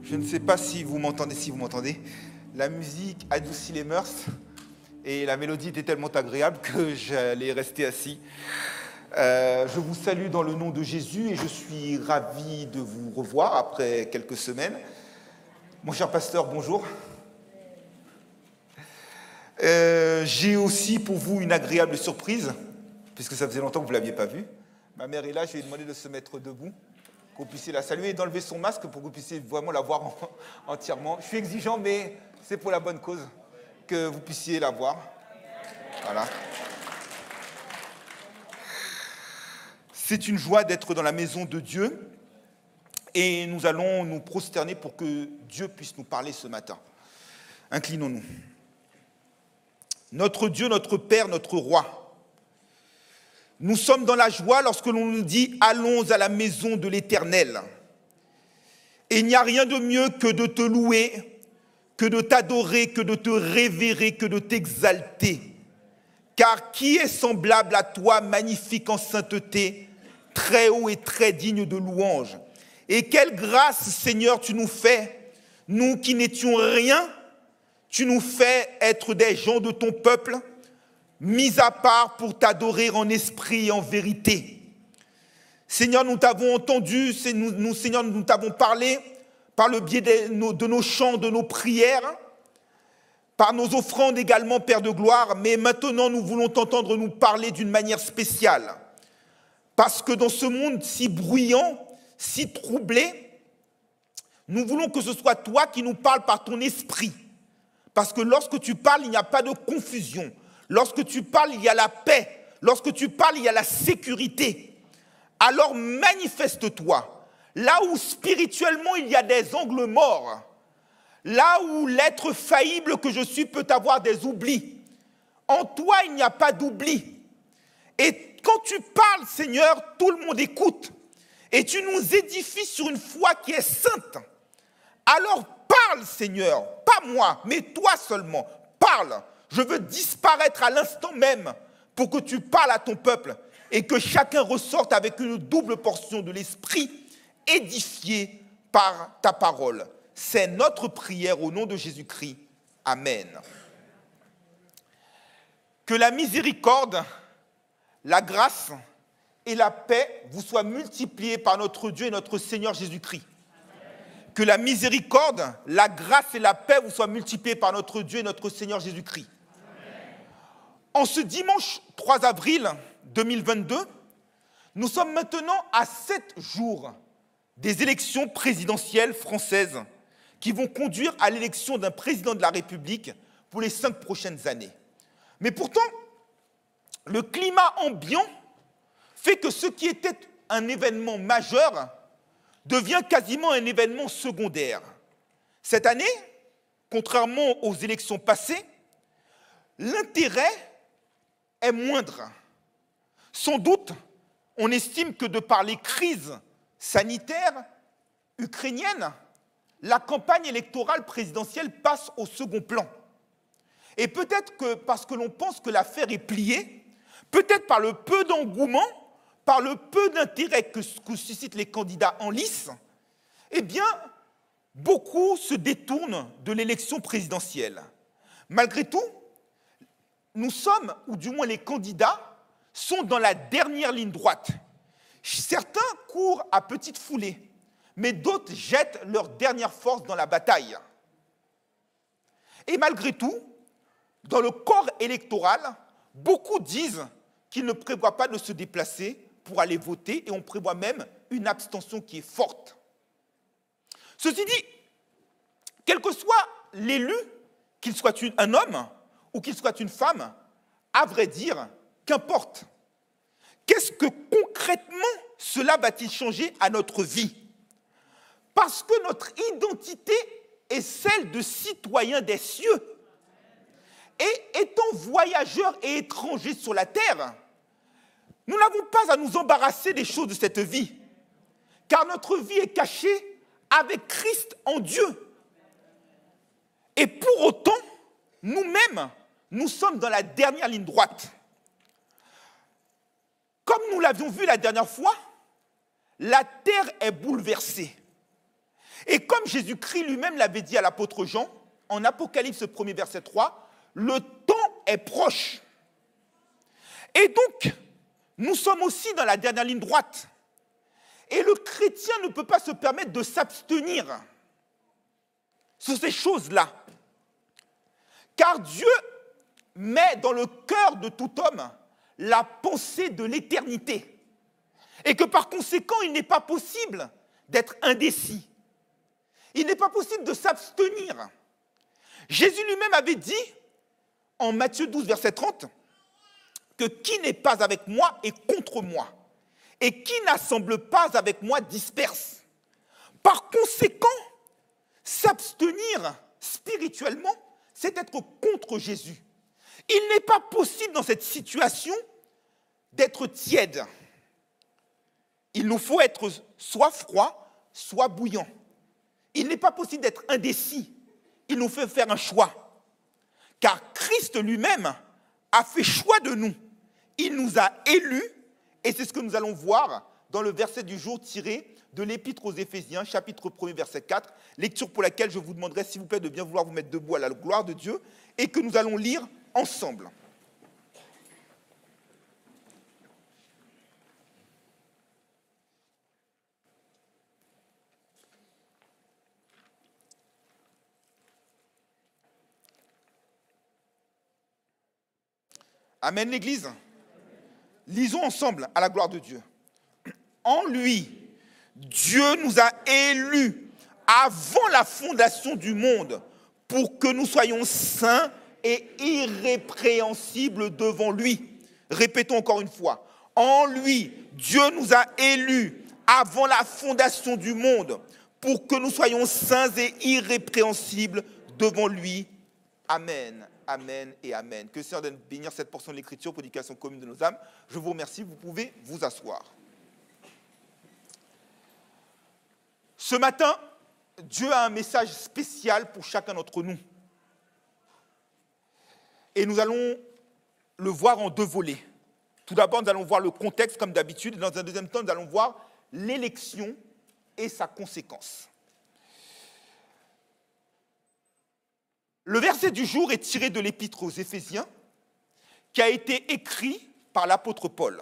Je ne sais pas si vous m'entendez, La musique adoucit les mœurs et la mélodie était tellement agréable que j'allais rester assis. Je vous salue dans le nom de Jésus et je suis ravi de vous revoir après quelques semaines. Mon cher pasteur, bonjour. J'ai aussi pour vous une agréable surprise, puisque ça faisait longtemps que vous ne l'aviez pas vue. Ma mère est là, je lui ai demandé de se mettre debout, que vous puissiez la saluer et d'enlever son masque pour que vous puissiez vraiment la voir entièrement. Je suis exigeant, mais c'est pour la bonne cause que vous puissiez la voir. Voilà. C'est une joie d'être dans la maison de Dieu et nous allons nous prosterner pour que Dieu puisse nous parler ce matin. Inclinons-nous. Notre Dieu, notre Père, notre Roi, nous sommes dans la joie lorsque l'on nous dit « Allons à la maison de l'Éternel ». Et il n'y a rien de mieux que de te louer, que de t'adorer, que de te révérer, que de t'exalter. Car qui est semblable à toi, magnifique en sainteté, très haut et très digne de louange? Et quelle grâce, Seigneur, tu nous fais, nous qui n'étions rien, tu nous fais être des gens de ton peuple, mis à part pour t'adorer en esprit et en vérité. Seigneur, nous t'avons entendu, Seigneur, nous t'avons parlé par le biais de nos chants, de nos prières, par nos offrandes également, Père de gloire, mais maintenant nous voulons t'entendre nous parler d'une manière spéciale. Parce que dans ce monde si bruyant, si troublé, nous voulons que ce soit toi qui nous parles par ton esprit. Parce que lorsque tu parles, il n'y a pas de confusion. Lorsque tu parles, il y a la paix. Lorsque tu parles, il y a la sécurité. Alors manifeste-toi. Là où spirituellement il y a des angles morts, là où l'être faillible que je suis peut avoir des oublis, en toi il n'y a pas d'oubli. Et quand tu parles, Seigneur, tout le monde écoute. Et tu nous édifies sur une foi qui est sainte. Alors parle, Seigneur, pas moi, mais toi seulement. Parle. Je veux disparaître à l'instant même pour que tu parles à ton peuple et que chacun ressorte avec une double portion de l'esprit édifié par ta parole. C'est notre prière au nom de Jésus-Christ. Amen. Que la miséricorde, la grâce et la paix vous soient multipliées par notre Dieu et notre Seigneur Jésus-Christ. Que la miséricorde, la grâce et la paix vous soient multipliées par notre Dieu et notre Seigneur Jésus-Christ. En ce dimanche 3 avril 2022, nous sommes maintenant à 7 jours des élections présidentielles françaises qui vont conduire à l'élection d'un président de la République pour les 5 prochaines années. Mais pourtant, le climat ambiant fait que ce qui était un événement majeur devient quasiment un événement secondaire. Cette année, contrairement aux élections passées, l'intérêt est moindre. Sans doute, on estime que de par les crises sanitaires ukrainiennes, la campagne électorale présidentielle passe au second plan. Et peut-être que parce que l'on pense que l'affaire est pliée, peut-être par le peu d'engouement, par le peu d'intérêt que suscitent les candidats en lice, eh bien, beaucoup se détournent de l'élection présidentielle. Malgré tout, nous sommes, ou du moins les candidats, sont dans la dernière ligne droite. Certains courent à petite foulée, mais d'autres jettent leur dernière force dans la bataille. Et malgré tout, dans le corps électoral, beaucoup disent qu'ils ne prévoient pas de se déplacer pour aller voter et on prévoit même une abstention qui est forte. Ceci dit, quel que soit l'élu, qu'il soit un homme ou qu'il soit une femme, à vrai dire, qu'importe. Qu'est-ce que concrètement cela va-t-il changer à notre vie? Parce que notre identité est celle de citoyens des cieux. Et étant voyageurs et étrangers sur la terre, nous n'avons pas à nous embarrasser des choses de cette vie, car notre vie est cachée avec Christ en Dieu. Et pour autant, nous-mêmes, nous sommes dans la dernière ligne droite. Comme nous l'avions vu la dernière fois, la terre est bouleversée. Et comme Jésus-Christ lui-même l'avait dit à l'apôtre Jean, en Apocalypse 1er verset 3, le temps est proche. Et donc, nous sommes aussi dans la dernière ligne droite. Et le chrétien ne peut pas se permettre de s'abstenir sur ces choses-là. Car Dieu met dans le cœur de tout homme la pensée de l'éternité. Et que par conséquent, il n'est pas possible d'être indécis. Il n'est pas possible de s'abstenir. Jésus lui-même avait dit, en Matthieu 12, verset 30, que qui n'est pas avec moi est contre moi, et qui n'assemble pas avec moi disperse. Par conséquent, s'abstenir spirituellement, c'est être contre Jésus. Il n'est pas possible dans cette situation d'être tiède. Il nous faut être soit froid, soit bouillant. Il n'est pas possible d'être indécis. Il nous fait faire un choix. Car Christ lui-même a fait choix de nous. Il nous a élus, et c'est ce que nous allons voir dans le verset du jour tiré de l'Épître aux Éphésiens, chapitre 1er, verset 4, lecture pour laquelle je vous demanderai, s'il vous plaît, de bien vouloir vous mettre debout à la gloire de Dieu, et que nous allons lire ensemble. Amen, l'Église. Lisons ensemble à la gloire de Dieu. En lui, Dieu nous a élus avant la fondation du monde pour que nous soyons saints et irrépréhensibles devant lui. Répétons encore une fois. En lui, Dieu nous a élus avant la fondation du monde pour que nous soyons saints et irrépréhensibles devant lui. Amen. Amen et Amen. Que le Seigneur donne bénir cette portion de l'Écriture, prédication commune de nos âmes. Je vous remercie, vous pouvez vous asseoir. Ce matin, Dieu a un message spécial pour chacun d'entre nous. Et nous allons le voir en deux volets. Tout d'abord, nous allons voir le contexte comme d'habitude. Et dans un deuxième temps, nous allons voir l'élection et sa conséquence. Le verset du jour est tiré de l'Épître aux Éphésiens, qui a été écrit par l'apôtre Paul.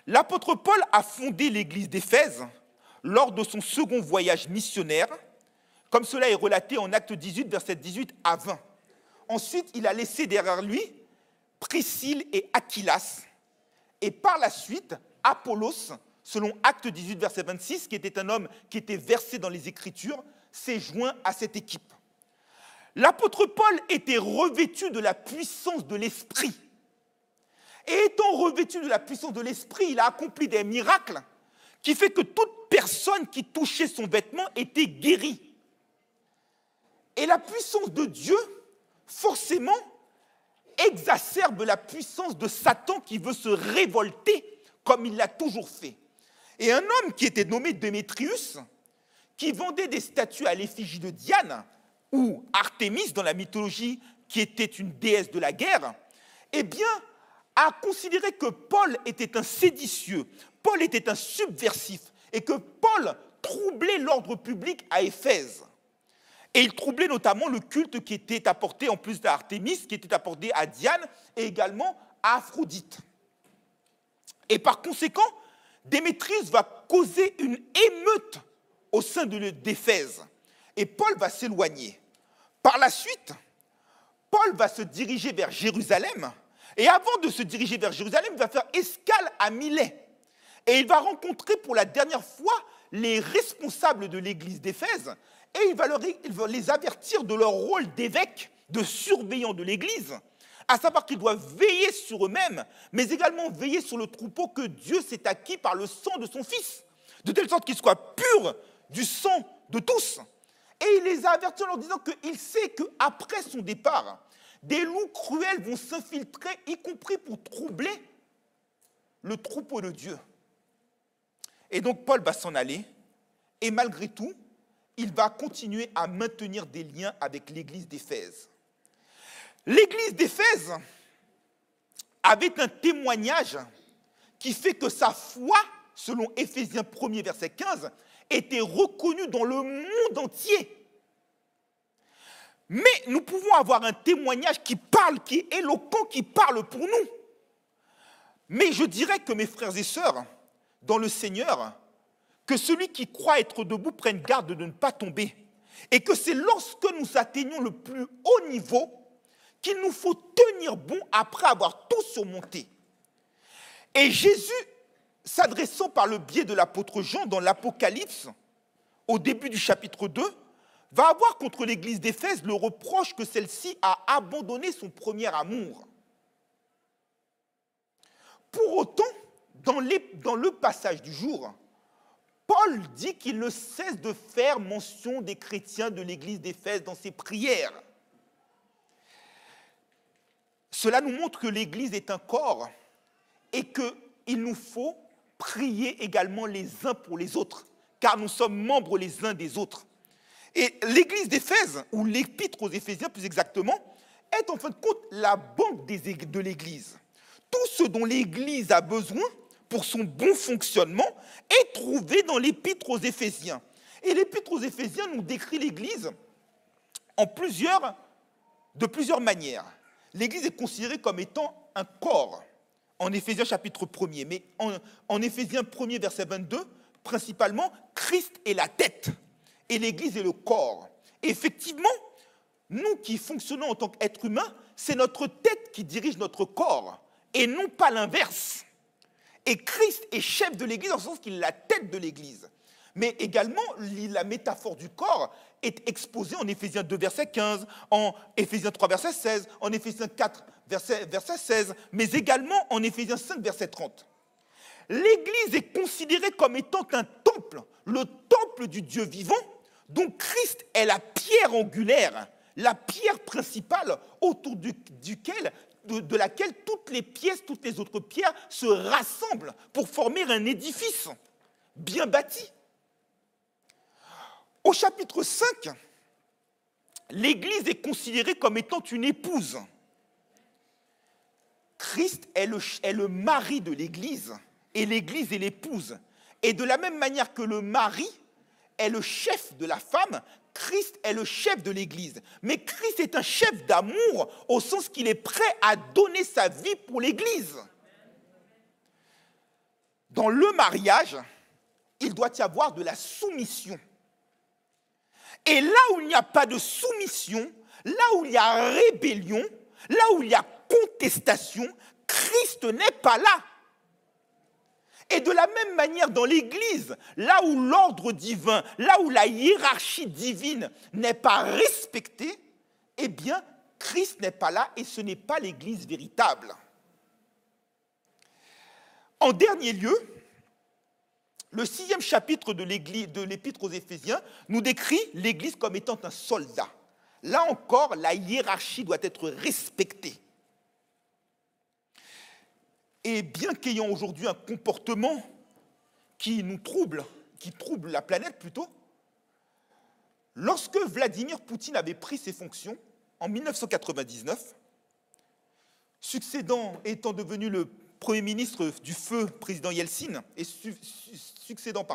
L'apôtre Paul a fondé l'église d'Éphèse lors de son second voyage missionnaire, comme cela est relaté en Actes 18, versets 18 à 20. Ensuite, il a laissé derrière lui Priscille et Aquilas, et par la suite, Apollos, selon Actes 18, verset 26, qui était un homme qui était versé dans les Écritures, s'est joint à cette équipe. L'apôtre Paul était revêtu de la puissance de l'Esprit. Et étant revêtu de la puissance de l'Esprit, il a accompli des miracles qui fait que toute personne qui touchait son vêtement était guérie. Et la puissance de Dieu, forcément, exacerbe la puissance de Satan qui veut se révolter comme il l'a toujours fait. Et un homme qui était nommé Démétrius, qui vendait des statues à l'effigie de Diane, ou Artémis dans la mythologie, qui était une déesse de la guerre, eh bien, a considéré que Paul était un séditieux, Paul était un subversif, et que Paul troublait l'ordre public à Éphèse. Et il troublait notamment le culte qui était apporté, en plus d'Artémis, qui était apporté à Diane, et également à Aphrodite. Et par conséquent, Démétrius va causer une émeute au sein d'Éphèse. Et Paul va s'éloigner. Par la suite, Paul va se diriger vers Jérusalem. Et avant de se diriger vers Jérusalem, il va faire escale à Milet. Et il va rencontrer pour la dernière fois les responsables de l'église d'Éphèse. Et il va les avertir de leur rôle d'évêque, de surveillant de l'église, à savoir qu'ils doivent veiller sur eux-mêmes, mais également veiller sur le troupeau que Dieu s'est acquis par le sang de son Fils, de telle sorte qu'il soit pur du sang de tous. Et il les a avertis en leur disant qu'il sait qu'après son départ, des loups cruels vont s'infiltrer, y compris pour troubler le troupeau de Dieu. Et donc Paul va s'en aller, et malgré tout, il va continuer à maintenir des liens avec l'église d'Éphèse. L'église d'Éphèse avait un témoignage qui fait que sa foi selon Éphésiens 1er, verset 15, était reconnu dans le monde entier. Mais nous pouvons avoir un témoignage qui parle, qui est éloquent, qui parle pour nous. Mais je dirais que mes frères et sœurs, dans le Seigneur, que celui qui croit être debout prenne garde de ne pas tomber. Et que c'est lorsque nous atteignons le plus haut niveau qu'il nous faut tenir bon après avoir tout surmonté. Et Jésus, s'adressant par le biais de l'apôtre Jean dans l'Apocalypse, au début du chapitre 2, va avoir contre l'église d'Éphèse le reproche que celle-ci a abandonné son premier amour. Pour autant, dans le passage du jour, Paul dit qu'il ne cesse de faire mention des chrétiens de l'église d'Éphèse dans ses prières. Cela nous montre que l'église est un corps et qu'il nous faut prier également les uns pour les autres, car nous sommes membres les uns des autres. Et l'église d'Éphèse, ou l'épître aux Éphésiens plus exactement, est en fin de compte la banque de l'église. Tout ce dont l'église a besoin pour son bon fonctionnement est trouvé dans l'épître aux Éphésiens. Et l'épître aux Éphésiens nous décrit l'église de plusieurs manières. L'église est considérée comme étant un corps, en Éphésiens chapitre 1er, mais en Éphésiens 1er verset 22, principalement, Christ est la tête et l'église est le corps. Et effectivement, nous qui fonctionnons en tant qu'êtres humains, c'est notre tête qui dirige notre corps et non pas l'inverse. Et Christ est chef de l'église dans le sens qu'il est la tête de l'église. Mais également, la métaphore du corps est exposée en Éphésiens 2, verset 15, en Éphésiens 3, verset 16, en Éphésiens 4, verset 16, mais également en Éphésiens 5, verset 30. L'église est considérée comme étant un temple, le temple du Dieu vivant, dont Christ est la pierre angulaire, la pierre principale autour de laquelle toutes les pièces, toutes les autres pierres se rassemblent pour former un édifice bien bâti. Au chapitre 5, l'Église est considérée comme étant une épouse. Christ est le mari de l'Église et l'Église est l'épouse. Et de la même manière que le mari est le chef de la femme, Christ est le chef de l'Église. Mais Christ est un chef d'amour au sens qu'il est prêt à donner sa vie pour l'Église. Dans le mariage, il doit y avoir de la soumission. Et là où il n'y a pas de soumission, là où il y a rébellion, là où il y a contestation, Christ n'est pas là. Et de la même manière, dans l'Église, là où l'ordre divin, là où la hiérarchie divine n'est pas respectée, eh bien, Christ n'est pas là et ce n'est pas l'Église véritable. En dernier lieu, le 6e chapitre de l'Épître aux Éphésiens nous décrit l'Église comme étant un soldat. Là encore, la hiérarchie doit être respectée. Et bien qu'ayant aujourd'hui un comportement qui nous trouble, qui trouble la planète plutôt, lorsque Vladimir Poutine avait pris ses fonctions en 1999, étant devenu le Premier ministre du feu président Yeltsin et succédant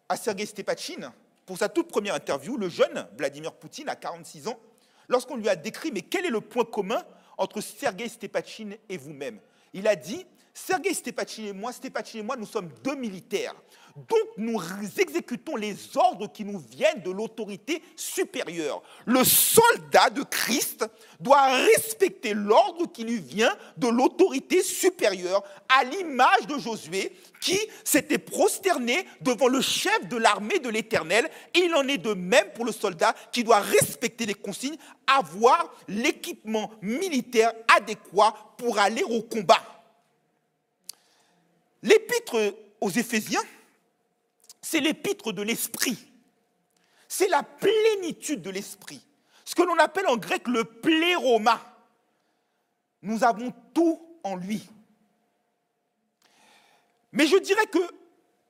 à Sergueï Stepatchine, pour sa toute première interview, le jeune Vladimir Poutine, à 46 ans, lorsqu'on lui a décrit « mais quel est le point commun entre Sergueï Stepatchine et vous-même » Il a dit « Sergueï Stepatchine et moi, nous sommes deux militaires. Donc nous exécutons les ordres qui nous viennent de l'autorité supérieure. Le soldat de Christ doit respecter l'ordre qui lui vient de l'autorité supérieure, à l'image de Josué qui s'était prosterné devant le chef de l'armée de l'Éternel. Et il en est de même pour le soldat qui doit respecter les consignes, avoir l'équipement militaire adéquat pour aller au combat. L'épître aux Éphésiens, c'est l'épître de l'esprit. C'est la plénitude de l'esprit. Ce que l'on appelle en grec le pléroma. Nous avons tout en lui. Mais je dirais que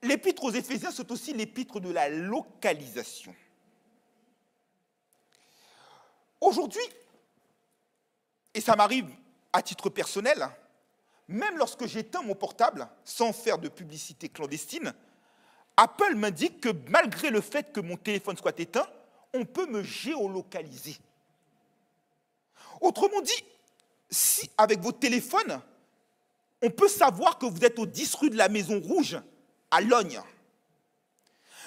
l'épître aux Éphésiens, c'est aussi l'épître de la localisation. Aujourd'hui, et ça m'arrive à titre personnel, même lorsque j'éteins mon portable, sans faire de publicité clandestine, Apple m'indique que malgré le fait que mon téléphone soit éteint, on peut me géolocaliser. Autrement dit, si avec votre téléphone, on peut savoir que vous êtes aux 10 rue de la Maison Rouge, à Logne.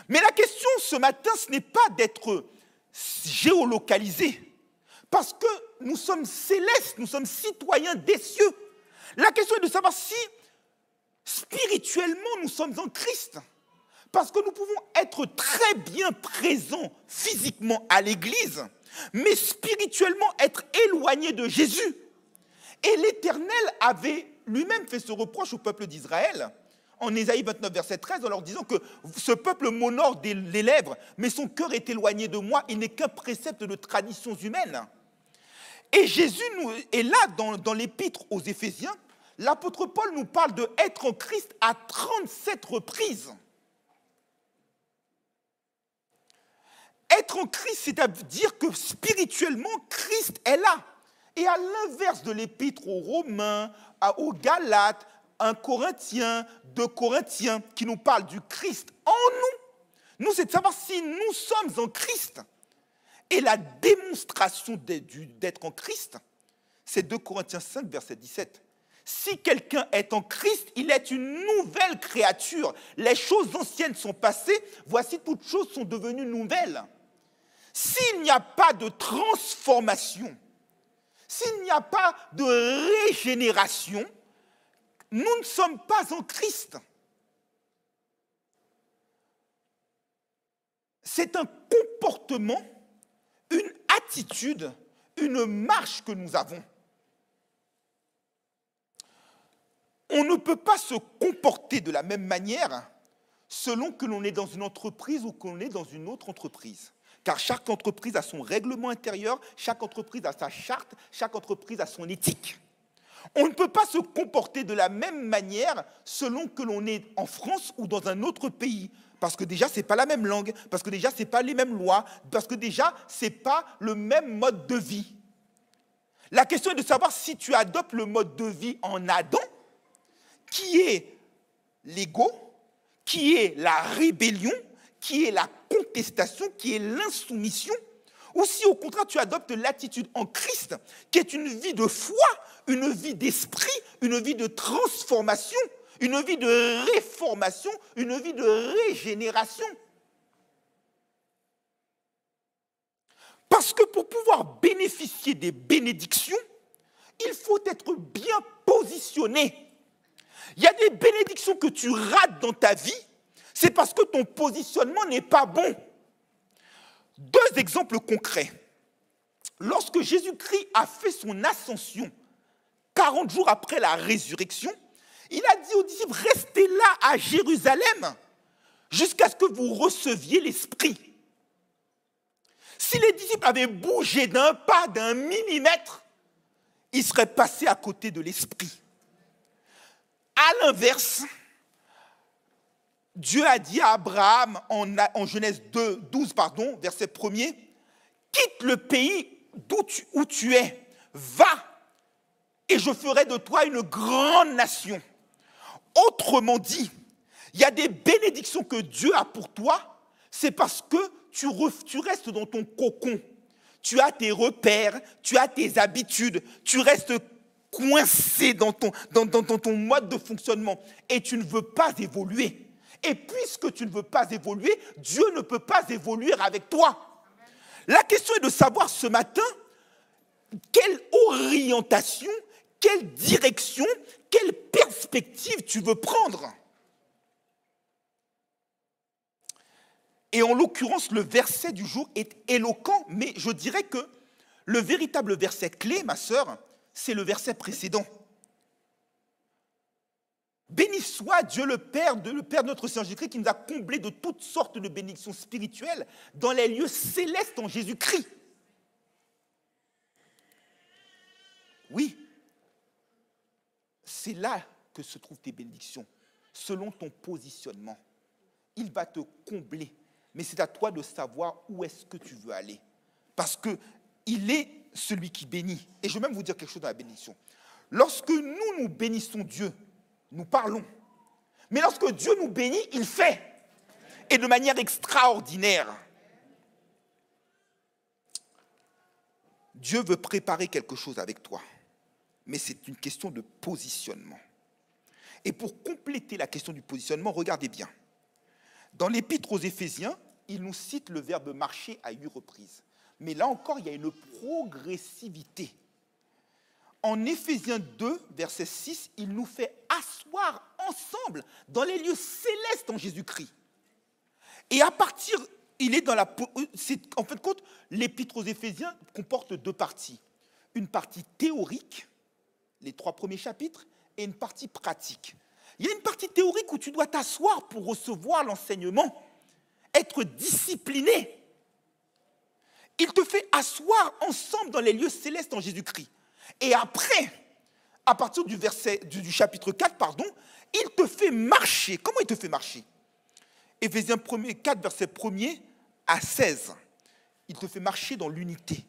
Mais la question ce matin, ce n'est pas d'être géolocalisé, parce que nous sommes célestes, nous sommes citoyens des cieux. La question est de savoir si spirituellement nous sommes en Christ. Parce que nous pouvons être très bien présents physiquement à l'église, mais spirituellement être éloignés de Jésus. Et l'Éternel avait lui-même fait ce reproche au peuple d'Israël, en Ésaïe 29, verset 13, en leur disant que ce peuple m'honore les lèvres, mais son cœur est éloigné de moi, il n'est qu'un précepte de traditions humaines. Et Jésus, est là, dans l'épître aux Éphésiens, l'apôtre Paul nous parle de être en Christ à 37 reprises. Être en Christ, c'est-à-dire que spirituellement, Christ est là. Et à l'inverse de l'épître aux Romains, aux Galates, 1 Corinthiens, 2 Corinthiens, qui nous parlent du Christ en nous, c'est de savoir si nous sommes en Christ. Et la démonstration d'être en Christ, c'est 2 Corinthiens 5, verset 17. Si quelqu'un est en Christ, il est une nouvelle créature. Les choses anciennes sont passées, voici toutes choses sont devenues nouvelles. S'il n'y a pas de transformation, s'il n'y a pas de régénération, nous ne sommes pas en Christ. C'est un comportement, une attitude, une marche que nous avons. On ne peut pas se comporter de la même manière selon que l'on est dans une entreprise ou que l'on est dans une autre entreprise. Car chaque entreprise a son règlement intérieur, chaque entreprise a sa charte, chaque entreprise a son éthique. On ne peut pas se comporter de la même manière selon que l'on est en France ou dans un autre pays. Parce que déjà, ce n'est pas la même langue, parce que déjà, ce n'est pas les mêmes lois, parce que déjà, ce n'est pas le même mode de vie. La question est de savoir si tu adoptes le mode de vie en Adam, qui est l'ego, qui est la rébellion, qui est la contestation, qui est l'insoumission, ou si au contraire tu adoptes l'attitude en Christ, qui est une vie de foi, une vie d'esprit, une vie de transformation, une vie de réformation, une vie de régénération. Parce que pour pouvoir bénéficier des bénédictions, il faut être bien positionné. Il y a des bénédictions que tu rates dans ta vie, c'est parce que ton positionnement n'est pas bon. 2 exemples concrets. Lorsque Jésus-Christ a fait son ascension, 40 jours après la résurrection, il a dit aux disciples, restez là à Jérusalem jusqu'à ce que vous receviez l'Esprit. Si les disciples avaient bougé d'un pas, d'un millimètre, ils seraient passés à côté de l'Esprit. À l'inverse, Dieu a dit à Abraham en Genèse 12, verset 1er, quitte le pays où tu es, va, et je ferai de toi une grande nation. Autrement dit, il y a des bénédictions que Dieu a pour toi, c'est parce que tu restes dans ton cocon. Tu as tes repères, tu as tes habitudes, tu restes coincé dans ton mode de fonctionnement et tu ne veux pas évoluer. Et puisque tu ne veux pas évoluer, Dieu ne peut pas évoluer avec toi. La question est de savoir ce matin quelle orientation, quelle direction, quelle perspective tu veux prendre. Et en l'occurrence, le verset du jour est éloquent, mais je dirais que le véritable verset clé, ma sœur, c'est le verset précédent. Béni soit Dieu le Père de notre Seigneur Jésus-Christ qui nous a comblés de toutes sortes de bénédictions spirituelles dans les lieux célestes en Jésus-Christ. Oui, c'est là que se trouvent tes bénédictions, selon ton positionnement. Il va te combler, mais c'est à toi de savoir où est-ce que tu veux aller. Parce qu'il est celui qui bénit. Et je vais même vous dire quelque chose dans la bénédiction. Lorsque nous bénissons Dieu, nous parlons. Mais lorsque Dieu nous bénit, il fait. Et de manière extraordinaire. Dieu veut préparer quelque chose avec toi. Mais c'est une question de positionnement. Et pour compléter la question du positionnement, regardez bien. Dans l'Épître aux Éphésiens, il nous cite le verbe marcher à 8 reprises. Mais là encore, il y a une progressivité. En Éphésiens 2, verset 6, il nous fait asseoir ensemble dans les lieux célestes en Jésus-Christ. Et à partir, en fin de compte, l'Épître aux Éphésiens comporte 2 parties. Une partie théorique, les 3 premiers chapitres, et une partie pratique. Il y a une partie théorique où tu dois t'asseoir pour recevoir l'enseignement, être discipliné. Il te fait asseoir ensemble dans les lieux célestes en Jésus-Christ. Et après, à partir du chapitre 4, il te fait marcher. Comment il te fait marcher? Éphésiens 4, verset 1er à 16. Il te fait marcher dans l'unité.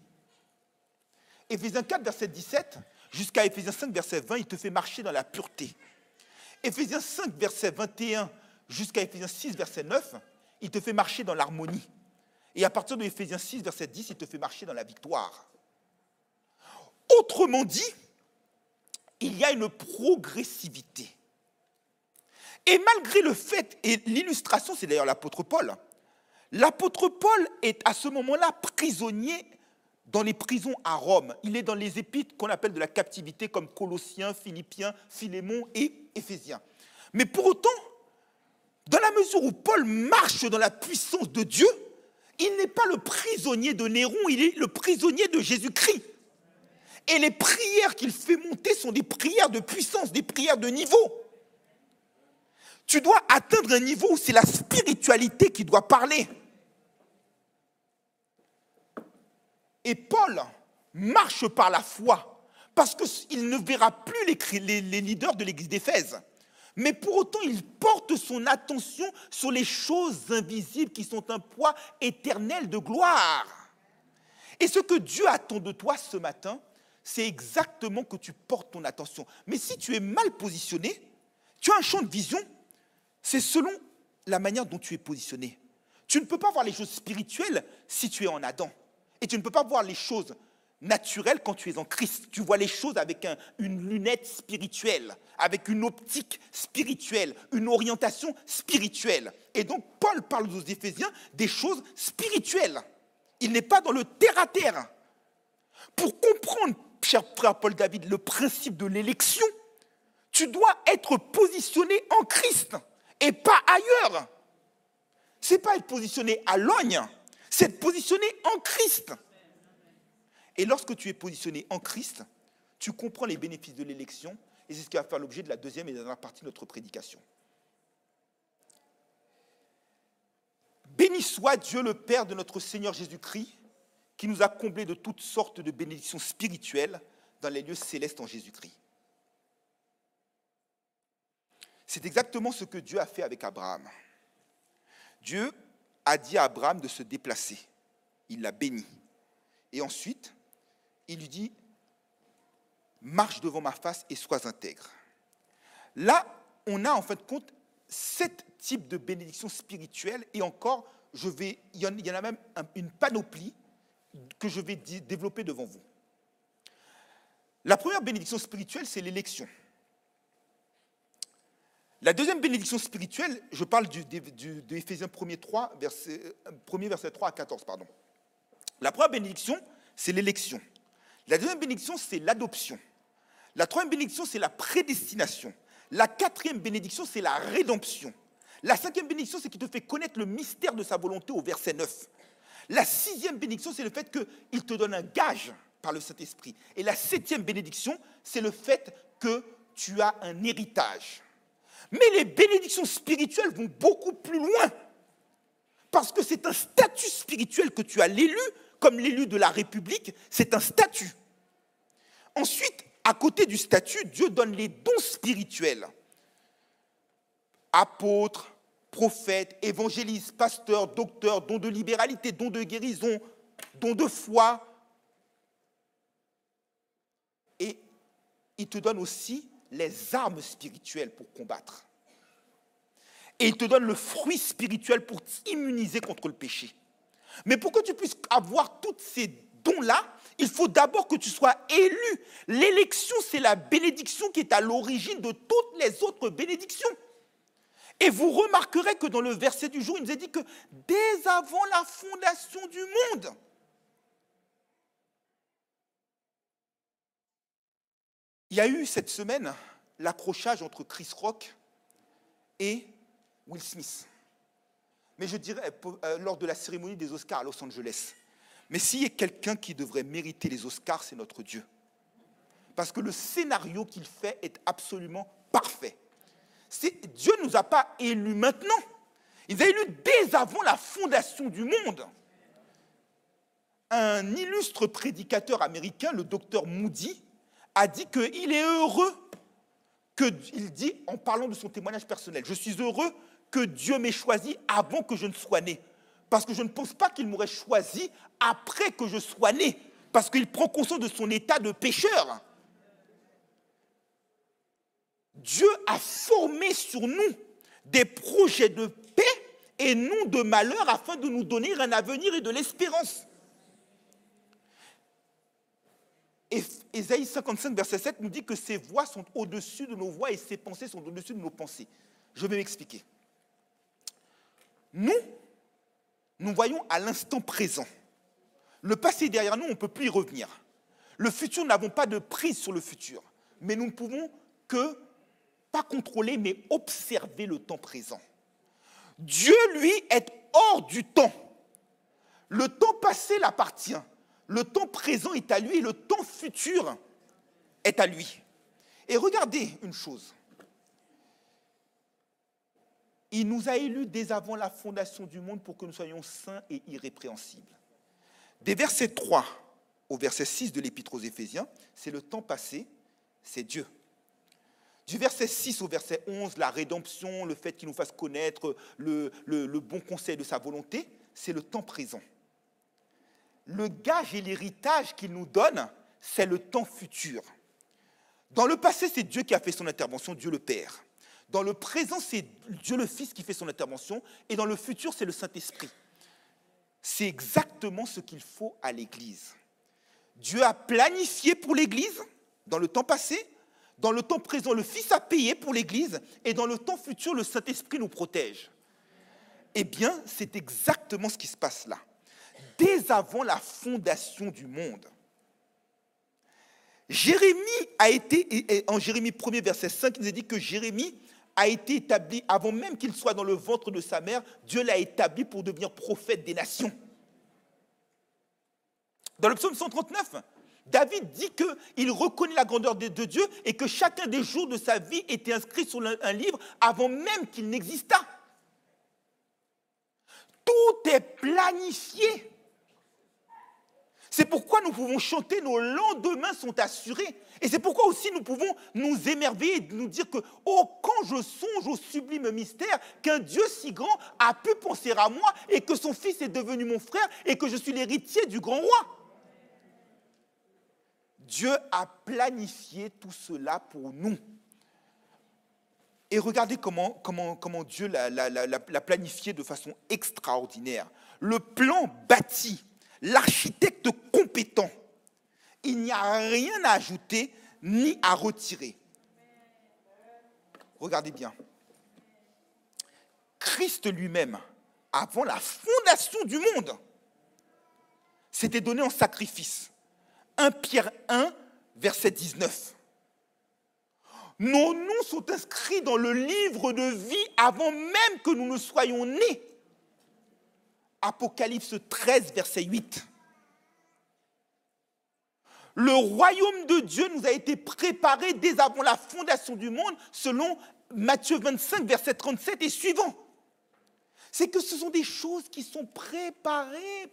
Éphésiens 4, verset 17, jusqu'à Éphésiens 5, verset 20, il te fait marcher dans la pureté. Éphésiens 5, verset 21, jusqu'à Éphésiens 6, verset 9, il te fait marcher dans l'harmonie. Et à partir de Éphésiens 6, verset 10, il te fait marcher dans la victoire. Autrement dit, il y a une progressivité. Et malgré le fait, et l'illustration, c'est d'ailleurs l'apôtre Paul est à ce moment-là prisonnier dans les prisons à Rome. Il est dans les épîtres qu'on appelle de la captivité, comme Colossiens, Philippiens, Philémon et Éphésiens. Mais pour autant, dans la mesure où Paul marche dans la puissance de Dieu, il n'est pas le prisonnier de Néron, il est le prisonnier de Jésus-Christ. Et les prières qu'il fait monter sont des prières de puissance, des prières de niveau. Tu dois atteindre un niveau où c'est la spiritualité qui doit parler. Et Paul marche par la foi, parce qu'il ne verra plus les leaders de l'église d'Éphèse. Mais pour autant, il porte son attention sur les choses invisibles qui sont un poids éternel de gloire. Et ce que Dieu attend de toi ce matin, c'est exactement que tu portes ton attention. Mais si tu es mal positionné, tu as un champ de vision, c'est selon la manière dont tu es positionné. Tu ne peux pas voir les choses spirituelles si tu es en Adam. Et tu ne peux pas voir les choses naturelles quand tu es en Christ. Tu vois les choses avec une lunette spirituelle, avec une optique spirituelle, une orientation spirituelle. Et donc, Paul parle aux Éphésiens des choses spirituelles. Il n'est pas dans le terre-à-terre. Pour comprendre, cher frère Paul David, le principe de l'élection, tu dois être positionné en Christ et pas ailleurs. Ce n'est pas être positionné à l'ogne, c'est être positionné en Christ. Et lorsque tu es positionné en Christ, tu comprends les bénéfices de l'élection, et c'est ce qui va faire l'objet de la deuxième et dernière partie de notre prédication. Béni soit Dieu le Père de notre Seigneur Jésus-Christ, qui nous a comblés de toutes sortes de bénédictions spirituelles dans les lieux célestes en Jésus-Christ. C'est exactement ce que Dieu a fait avec Abraham. Dieu a dit à Abraham de se déplacer. Il l'a béni. Et ensuite, il lui dit, marche devant ma face et sois intègre. Là, on a en fin de compte 7 types de bénédictions spirituelles et encore, il y en a même une panoplie que je vais développer devant vous. La première bénédiction spirituelle, c'est l'élection. La deuxième bénédiction spirituelle, je parle de Éphésiens 1er, verset 3 à 14. Pardon. La première bénédiction, c'est l'élection. La deuxième bénédiction, c'est l'adoption. La troisième bénédiction, c'est la prédestination. La quatrième bénédiction, c'est la rédemption. La cinquième bénédiction, c'est qu'il te fait connaître le mystère de sa volonté au verset 9. La sixième bénédiction, c'est le fait qu'il te donne un gage par le Saint-Esprit. Et la septième bénédiction, c'est le fait que tu as un héritage. Mais les bénédictions spirituelles vont beaucoup plus loin. Parce que c'est un statut spirituel que tu as l'élu, comme l'élu de la République, c'est un statut. Ensuite, à côté du statut, Dieu donne les dons spirituels. Apôtres, prophètes, évangélistes, pasteurs, docteurs, dons de libéralité, dons de guérison, dons de foi. Et il te donne aussi les armes spirituelles pour combattre. Et il te donne le fruit spirituel pour t'immuniser contre le péché. Mais pour que tu puisses avoir tous ces dons-là, il faut d'abord que tu sois élu. L'élection, c'est la bénédiction qui est à l'origine de toutes les autres bénédictions. Et vous remarquerez que dans le verset du jour, il nous est dit que dès avant la fondation du monde, il y a eu cette semaine l'accrochage entre Chris Rock et Will Smith. Mais je dirais lors de la cérémonie des Oscars à Los Angeles. Mais s'il y a quelqu'un qui devrait mériter les Oscars, c'est notre Dieu. Parce que le scénario qu'il fait est absolument parfait. Dieu ne nous a pas élus maintenant. Il nous a élus dès avant la fondation du monde. Un illustre prédicateur américain, le docteur Moody, a dit qu'il est heureux, il dit en parlant de son témoignage personnel, « Je suis heureux que Dieu m'ait choisi avant que je ne sois né. Parce que je ne pense pas qu'il m'aurait choisi après que je sois né. Parce qu'il prend conscience de son état de pécheur. » Dieu a formé sur nous des projets de paix et non de malheur afin de nous donner un avenir et de l'espérance. Ésaïe 55, verset 7 nous dit que ses voies sont au-dessus de nos voies et ses pensées sont au-dessus de nos pensées. Je vais m'expliquer. Nous voyons à l'instant présent. Le passé est derrière nous, on ne peut plus y revenir. Le futur, nous n'avons pas de prise sur le futur. Mais nous ne pouvons que, pas contrôler, mais observer le temps présent. Dieu, lui, est hors du temps. Le temps passé l'appartient. Le temps présent est à lui et le temps futur est à lui. Et regardez une chose. Il nous a élus dès avant la fondation du monde pour que nous soyons saints et irrépréhensibles. Des versets 3 au verset 6 de l'Épître aux Éphésiens, c'est le temps passé, c'est Dieu. Du verset 6 au verset 11, la rédemption, le fait qu'il nous fasse connaître le bon conseil de sa volonté, c'est le temps présent. Le gage et l'héritage qu'il nous donne, c'est le temps futur. Dans le passé, c'est Dieu qui a fait son intervention, Dieu le Père. Dans le présent, c'est Dieu le Fils qui fait son intervention. Et dans le futur, c'est le Saint-Esprit. C'est exactement ce qu'il faut à l'Église. Dieu a planifié pour l'Église dans le temps passé. Dans le temps présent, le Fils a payé pour l'Église. Et dans le temps futur, le Saint-Esprit nous protège. Eh bien, c'est exactement ce qui se passe là. Dès avant la fondation du monde. Jérémie en Jérémie 1er, verset 5, il nous a dit que Jérémie a été établi, avant même qu'il soit dans le ventre de sa mère, Dieu l'a établi pour devenir prophète des nations. Dans le psaume 139, David dit qu'il reconnaît la grandeur de Dieu et que chacun des jours de sa vie était inscrit sur un livre avant même qu'il n'existât. Tout est planifié. C'est pourquoi nous pouvons chanter, nos lendemains sont assurés. Et c'est pourquoi aussi nous pouvons nous émerveiller et nous dire que, oh, quand je songe au sublime mystère, qu'un Dieu si grand a pu penser à moi et que son Fils est devenu mon frère et que je suis l'héritier du grand roi. Dieu a planifié tout cela pour nous. Et regardez comment Dieu l'a planifié de façon extraordinaire. Le plan bâti, l'architecte compétent, il n'y a rien à ajouter ni à retirer. Regardez bien. Christ lui-même, avant la fondation du monde, s'était donné en sacrifice. 1 Pierre 1, verset 19. Nos noms sont inscrits dans le livre de vie avant même que nous ne soyons nés. Apocalypse 13, verset 8. Le royaume de Dieu nous a été préparé dès avant la fondation du monde, selon Matthieu 25, verset 37 et suivant. C'est que ce sont des choses qui sont préparées.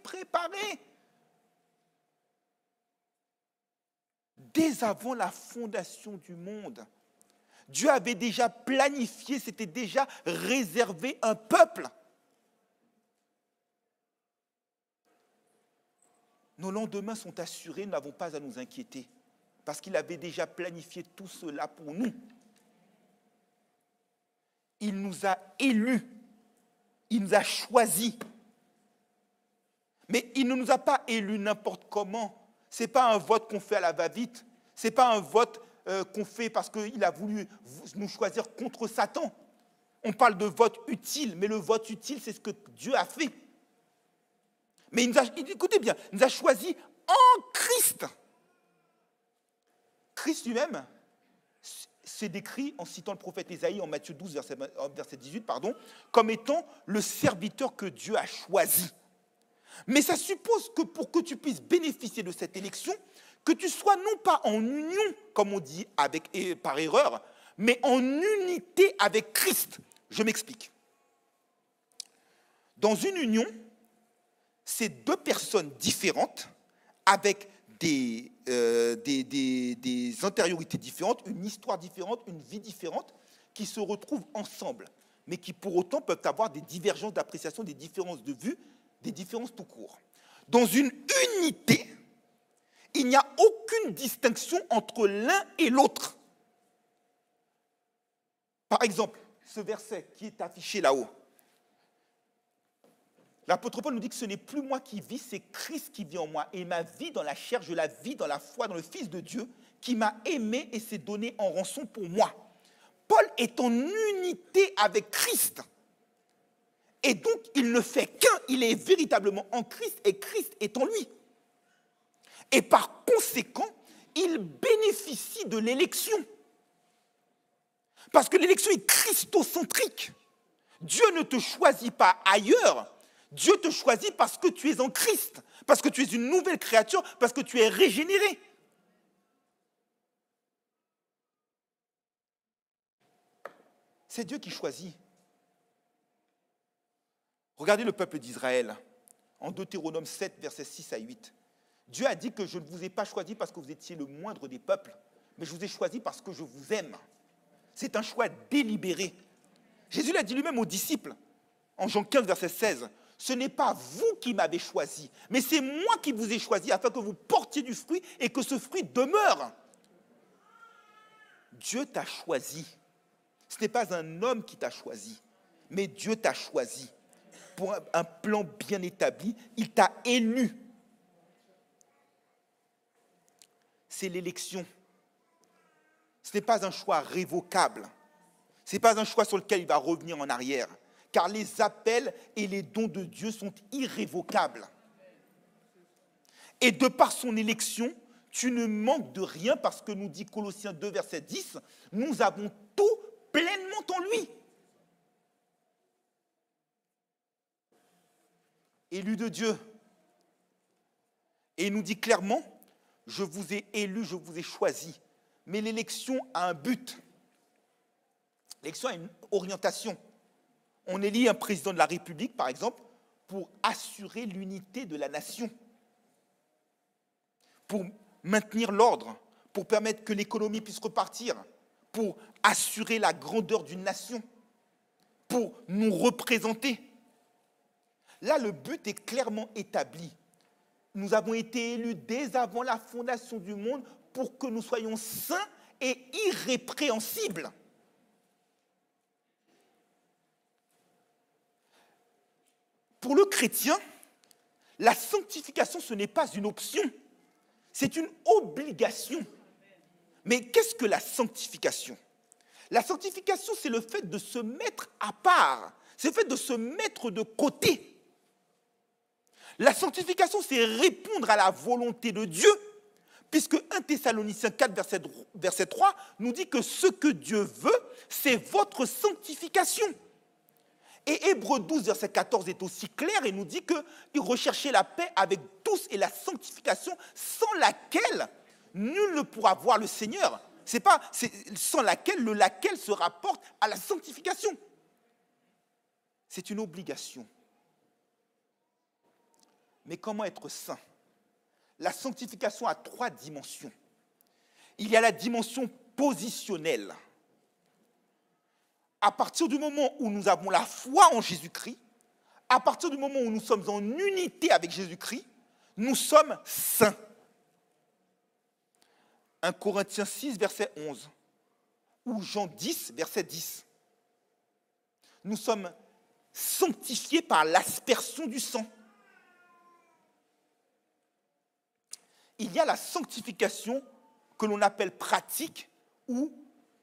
Dès avant la fondation du monde, Dieu avait déjà planifié, c'était déjà réservé un peuple. Nos lendemains sont assurés, nous n'avons pas à nous inquiéter. Parce qu'il avait déjà planifié tout cela pour nous. Il nous a élus. Il nous a choisis. Mais il ne nous a pas élus n'importe comment. Ce n'est pas un vote qu'on fait à la va-vite. Ce n'est pas un vote qu'on fait parce qu'il a voulu nous choisir contre Satan. On parle de vote utile, mais le vote utile, c'est ce que Dieu a fait. Mais écoutez bien, il nous a choisis en Christ. Christ lui-même, c'est décrit en citant le prophète Ésaïe en Matthieu 12, verset 18, comme étant le serviteur que Dieu a choisi. Mais ça suppose que pour que tu puisses bénéficier de cette élection, que tu sois non pas en union, comme on dit par erreur, mais en unité avec Christ. Je m'explique. Dans une union, c'est deux personnes différentes avec des antériorités différentes, une histoire différente, une vie différente, qui se retrouvent ensemble, mais qui pour autant peuvent avoir des divergences d'appréciation, des différences de vue, des différences tout court. Dans une unité, il n'y a aucune distinction entre l'un et l'autre. Par exemple, ce verset qui est affiché là-haut, l'apôtre Paul nous dit que ce n'est plus moi qui vis, c'est Christ qui vit en moi. Et ma vie dans la chair, je la vis dans la foi, dans le Fils de Dieu, qui m'a aimé et s'est donné en rançon pour moi. Paul est en unité avec Christ. Et donc, il ne fait qu'un, il est véritablement en Christ et Christ est en lui. Et par conséquent, il bénéficie de l'élection. Parce que l'élection est christocentrique. Dieu ne te choisit pas ailleurs. Dieu te choisit parce que tu es en Christ, parce que tu es une nouvelle créature, parce que tu es régénéré. C'est Dieu qui choisit. Regardez le peuple d'Israël, en Deutéronome 7, versets 6 à 8. Dieu a dit que je ne vous ai pas choisi parce que vous étiez le moindre des peuples, mais je vous ai choisi parce que je vous aime. C'est un choix délibéré. Jésus l'a dit lui-même aux disciples, en Jean 15, verset 16. Ce n'est pas vous qui m'avez choisi, mais c'est moi qui vous ai choisi afin que vous portiez du fruit et que ce fruit demeure. Dieu t'a choisi. Ce n'est pas un homme qui t'a choisi, mais Dieu t'a choisi. Pour un plan bien établi, il t'a élu. C'est l'élection. Ce n'est pas un choix révocable. Ce n'est pas un choix sur lequel il va revenir en arrière. Car les appels et les dons de Dieu sont irrévocables. Et de par son élection, tu ne manques de rien parce que nous dit Colossiens 2, verset 10, nous avons tout pleinement en lui. Élu de Dieu. Et il nous dit clairement, je vous ai élu, je vous ai choisi. Mais l'élection a un but. L'élection a une orientation. On élit un président de la République, par exemple, pour assurer l'unité de la nation, pour maintenir l'ordre, pour permettre que l'économie puisse repartir, pour assurer la grandeur d'une nation, pour nous représenter. Là, le but est clairement établi. Nous avons été élus dès avant la fondation du monde pour que nous soyons saints et irrépréhensibles. Pour le chrétien, la sanctification, ce n'est pas une option, c'est une obligation. Mais qu'est-ce que la sanctification? La sanctification, c'est le fait de se mettre à part, c'est le fait de se mettre de côté. La sanctification, c'est répondre à la volonté de Dieu, puisque 1 Thessaloniciens 4, verset 3 nous dit que ce que Dieu veut, c'est votre sanctification. Et Hébreux 12, verset 14 est aussi clair et nous dit qu'il recherchait la paix avec tous et la sanctification sans laquelle nul ne pourra voir le Seigneur. C'est sans laquelle, le laquelle se rapporte à la sanctification. C'est une obligation. Mais comment être saint? La sanctification a 3 dimensions. Il y a la dimension positionnelle. À partir du moment où nous avons la foi en Jésus-Christ, à partir du moment où nous sommes en unité avec Jésus-Christ, nous sommes saints. 1 Corinthiens 6, verset 11, ou Jean 10, verset 10. Nous sommes sanctifiés par l'aspersion du sang. Il y a la sanctification que l'on appelle pratique ou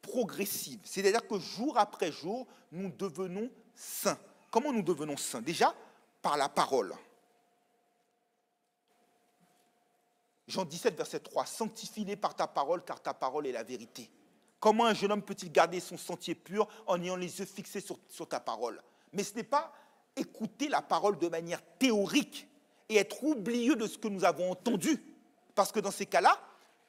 progressive. C'est-à-dire que jour après jour, nous devenons saints. Comment nous devenons saints? Déjà, par la parole. Jean 17, verset 3, « Sanctifie-les par ta parole, car ta parole est la vérité. » Comment un jeune homme peut-il garder son sentier pur en ayant les yeux fixés sur ta parole? Mais ce n'est pas écouter la parole de manière théorique et être oublieux de ce que nous avons entendu. Parce que dans ces cas-là,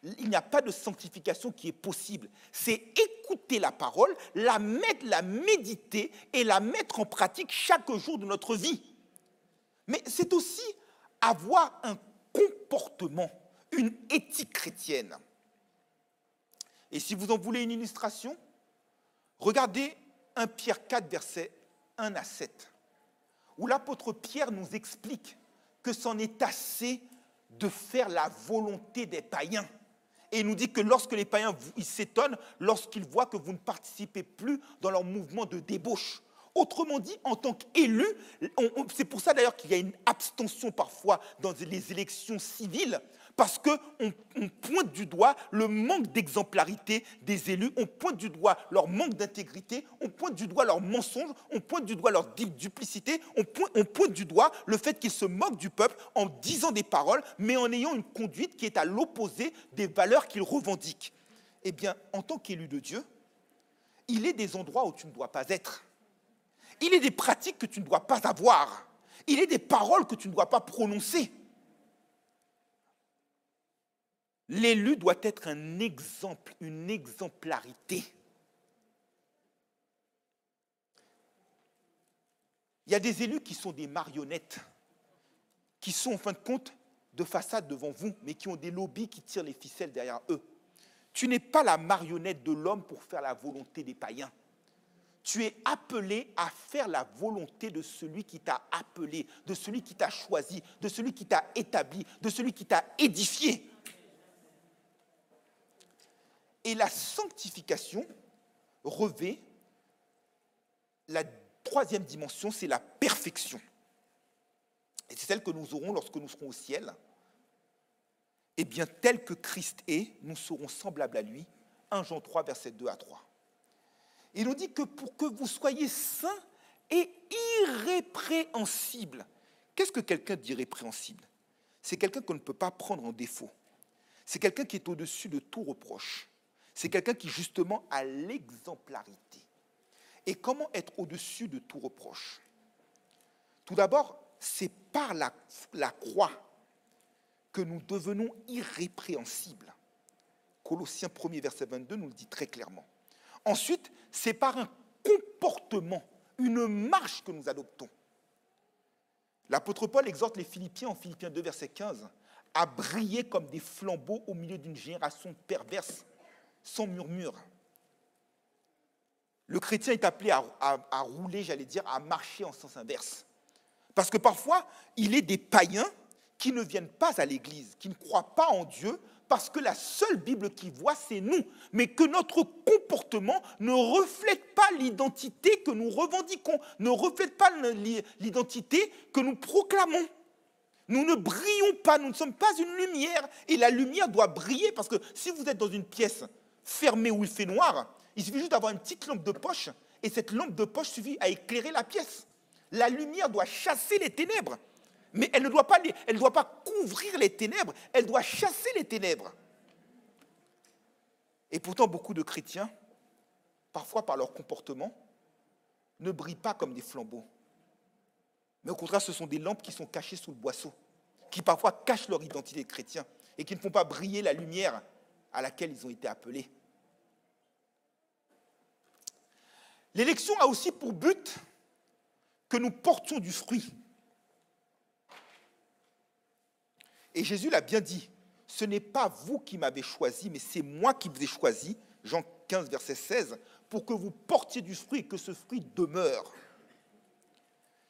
il n'y a pas de sanctification qui est possible. C'est écouter la parole, la méditer et la mettre en pratique chaque jour de notre vie. Mais c'est aussi avoir un comportement, une éthique chrétienne. Et si vous en voulez une illustration, regardez 1 Pierre 4, versets 1 à 7, où l'apôtre Pierre nous explique que c'en est assez de faire la volonté des païens. Et il nous dit que lorsque les païens ils s'étonnent, lorsqu'ils voient que vous ne participez plus dans leur mouvement de débauche. Autrement dit, en tant qu'élus, c'est pour ça d'ailleurs qu'il y a une abstention parfois dans les élections civiles, parce qu'on pointe du doigt le manque d'exemplarité des élus, on pointe du doigt leur manque d'intégrité, on pointe du doigt leurs mensonges, on pointe du doigt leur duplicité, on pointe du doigt le fait qu'ils se moquent du peuple en disant des paroles, mais en ayant une conduite qui est à l'opposé des valeurs qu'ils revendiquent. Eh bien, en tant qu'élu de Dieu, il est des endroits où tu ne dois pas être. Il est des pratiques que tu ne dois pas avoir. Il est des paroles que tu ne dois pas prononcer. L'élu doit être un exemple, une exemplarité. Il y a des élus qui sont des marionnettes, qui sont en fin de compte de façade devant vous, mais qui ont des lobbies qui tirent les ficelles derrière eux. Tu n'es pas la marionnette de l'homme pour faire la volonté des païens. Tu es appelé à faire la volonté de celui qui t'a appelé, de celui qui t'a choisi, de celui qui t'a établi, de celui qui t'a édifié. Et la sanctification revêt la troisième dimension, c'est la perfection. Et c'est celle que nous aurons lorsque nous serons au ciel. Eh bien, tel que Christ est, nous serons semblables à lui. 1 Jean 3, versets 2 à 3. Il nous dit que pour que vous soyez saints et irrépréhensibles. Qu'est-ce que quelqu'un d'irrépréhensible? C'est quelqu'un qu'on ne peut pas prendre en défaut. C'est quelqu'un qui est au-dessus de tout reproche. C'est quelqu'un qui, justement, a l'exemplarité. Et comment être au-dessus de tout reproche? Tout d'abord, c'est par la croix que nous devenons irrépréhensibles. Colossiens 1er, verset 22, nous le dit très clairement. Ensuite, c'est par un comportement, une marche que nous adoptons. L'apôtre Paul exhorte les Philippiens en Philippiens 2, verset 15, à briller comme des flambeaux au milieu d'une génération perverse, sans murmure. Le chrétien est appelé à rouler, j'allais dire, à marcher en sens inverse. Parce que parfois, il est des païens qui ne viennent pas à l'église, qui ne croient pas en Dieu, parce que la seule Bible qu'ils voient, c'est nous. Mais que notre comportement ne reflète pas l'identité que nous revendiquons, ne reflète pas l'identité que nous proclamons. Nous ne brillons pas, nous ne sommes pas une lumière. Et la lumière doit briller, parce que si vous êtes dans une pièce fermée où il fait noir, il suffit juste d'avoir une petite lampe de poche, et cette lampe de poche suffit à éclairer la pièce. La lumière doit chasser les ténèbres. Mais elle ne doit pas couvrir les ténèbres, elle doit chasser les ténèbres. Et pourtant, beaucoup de chrétiens, parfois par leur comportement, ne brillent pas comme des flambeaux. Mais au contraire, ce sont des lampes qui sont cachées sous le boisseau, qui parfois cachent leur identité de chrétien et qui ne font pas briller la lumière à laquelle ils ont été appelés. L'élection a aussi pour but que nous portions du fruit. Et Jésus l'a bien dit, ce n'est pas vous qui m'avez choisi, mais c'est moi qui vous ai choisi, Jean 15, verset 16, pour que vous portiez du fruit et que ce fruit demeure.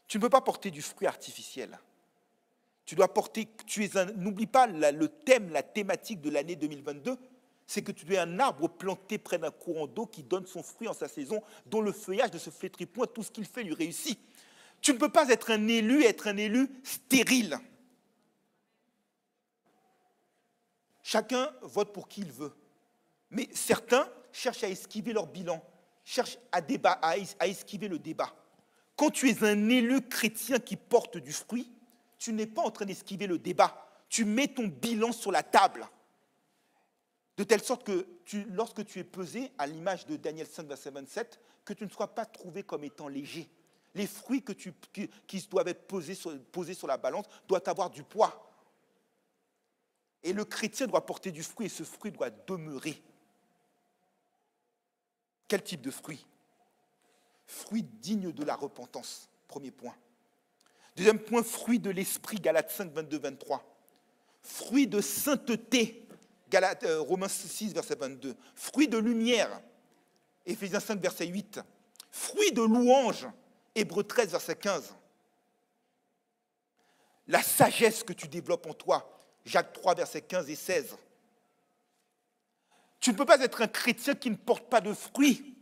Tu ne peux pas porter du fruit artificiel. Tu dois porter, n'oublie pas le thème, la thématique de l'année 2022, C'est que tu es un arbre planté près d'un courant d'eau qui donne son fruit en sa saison, dont le feuillage ne se flétrit point, tout ce qu'il fait lui réussit. Tu ne peux pas être un élu stérile. Chacun vote pour qui il veut. Mais certains cherchent à esquiver leur bilan, cherchent à esquiver le débat. Quand tu es un élu chrétien qui porte du fruit, tu n'es pas en train d'esquiver le débat. Tu mets ton bilan sur la table. De telle sorte que lorsque tu es pesé, à l'image de Daniel 5, verset 27, que tu ne sois pas trouvé comme étant léger. Les fruits qui doivent être posés sur la balance doivent avoir du poids. Et le chrétien doit porter du fruit et ce fruit doit demeurer. Quel type de fruit? Fruit digne de la repentance, premier point. Deuxième point, fruit de l'esprit, Galates 5, 22, 23. Fruit de sainteté, Romains 6, verset 22. Fruit de lumière, Éphésiens 5, verset 8. Fruit de louange, Hébreux 13, verset 15. La sagesse que tu développes en toi, Jacques 3, verset 15 et 16. Tu ne peux pas être un chrétien qui ne porte pas de fruits.